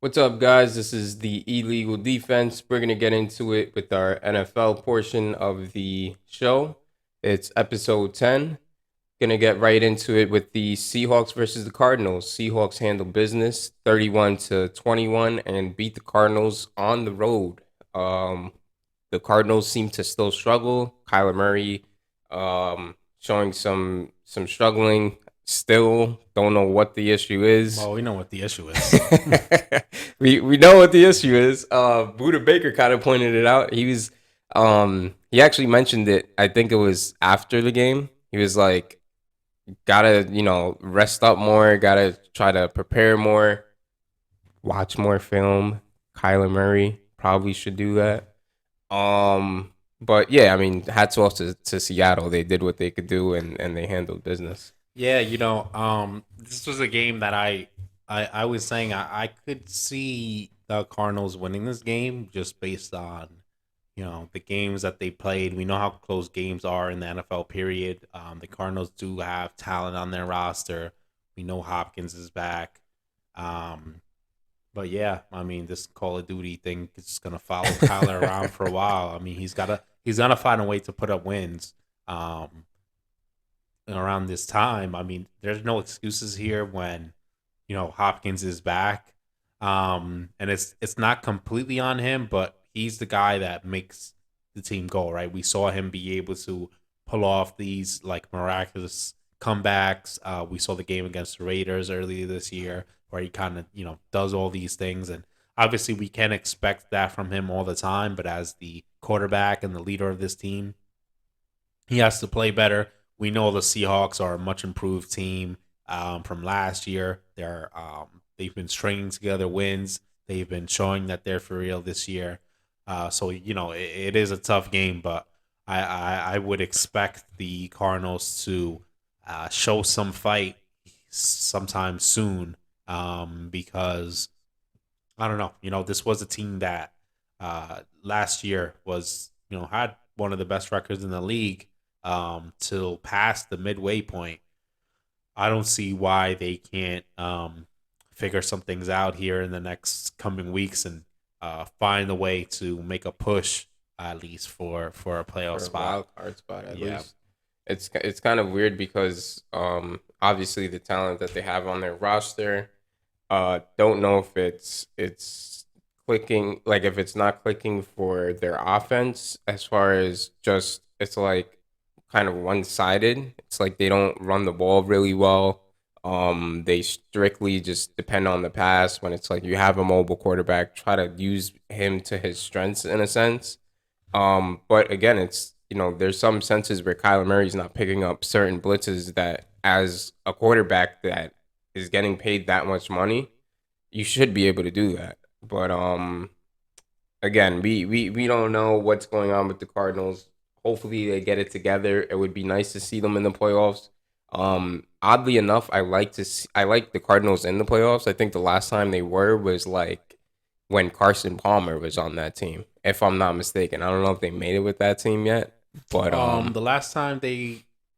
What's up, guys? This is the Illegal Defense. We're going to get into it with our NFL portion of the show. It's episode 10. Going to get right into it with the Seahawks versus the Cardinals. Seahawks handle business 31 to 21 and beat the Cardinals on the road. Um, the Cardinals seem to still struggle. Kyler Murray showing some struggling. Still don't know what the issue is. Well, we know what the issue is. we know what the issue is. Buda Baker kind of pointed it out. He actually mentioned it. I think it was after the game. He was like, gotta rest up more. Gotta try to prepare more. Watch more film. Kyler Murray probably should do that. But yeah, I mean, hats off to Seattle. They did what they could do and they handled business. Yeah, this was a game that I was saying I could see the Cardinals winning this game just based on the games that they played. We know how close games are in the NFL period. The Cardinals do have talent on their roster. We know Hopkins is back. But yeah, I mean, this Call of Duty thing is gonna follow Kyler around for a while. I mean, he's gonna find a way to put up wins. Around this time, I mean, there's no excuses here when Hopkins is back. And it's not completely on him, but he's the guy that makes the team go, right? We saw him be able to pull off these like miraculous comebacks. We saw the game against the Raiders earlier this year where he kind of, does all these things. And obviously we can't expect that from him all the time, but as the quarterback and the leader of this team, he has to play better. We know the Seahawks are a much improved team from last year. They've been stringing together wins. They've been showing that they're for real this year. So it is a tough game, but I would expect the Cardinals to show some fight sometime soon because I don't know. This was a team that last year was had one of the best records in the league till past the midway point. I don't see why they can't figure some things out here in the next coming weeks and find a way to make a push at least for a playoff For a spot. wild card spot at Yeah. least. It's kind of weird because obviously the talent that they have on their roster, don't know if it's clicking, like if it's not clicking for their offense as far as just it's like kind of one-sided. It's like they don't run the ball really well. They strictly just depend on the pass when it's like you have a mobile quarterback, try to use him to his strengths in a sense. But again, it's there's some senses where Kyler Murray's not picking up certain blitzes that as a quarterback that is getting paid that much money, you should be able to do that. But again, we don't know what's going on with the Cardinals. Hopefully they get it together. It would be nice to see them in the playoffs. Oddly enough, I like the Cardinals in the playoffs. I think the last time they were was like when Carson Palmer was on that team, if I'm not mistaken. I don't know if they made it with that team yet, but The last time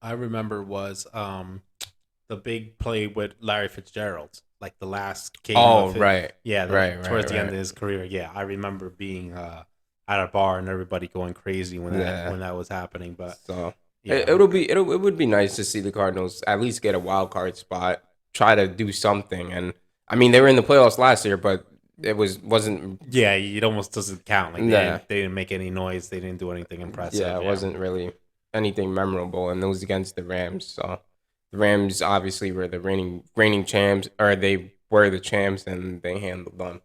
I remember was the big play with Larry Fitzgerald, like the last game oh of it. right, Yeah, towards the end of right, his career. Yeah, I remember being at a bar and everybody going crazy yeah. when that was happening. But So yeah, it would be nice to see the Cardinals at least get a wild card spot, try to do something. And I mean, they were in the playoffs last year, but wasn't yeah, it almost doesn't count. Like nah, they didn't make any noise. They didn't do anything yeah, impressive. it Yeah. wasn't really anything memorable, and it was against the Rams. So the Rams obviously were the reigning champs, or they were the champs, and they handled them.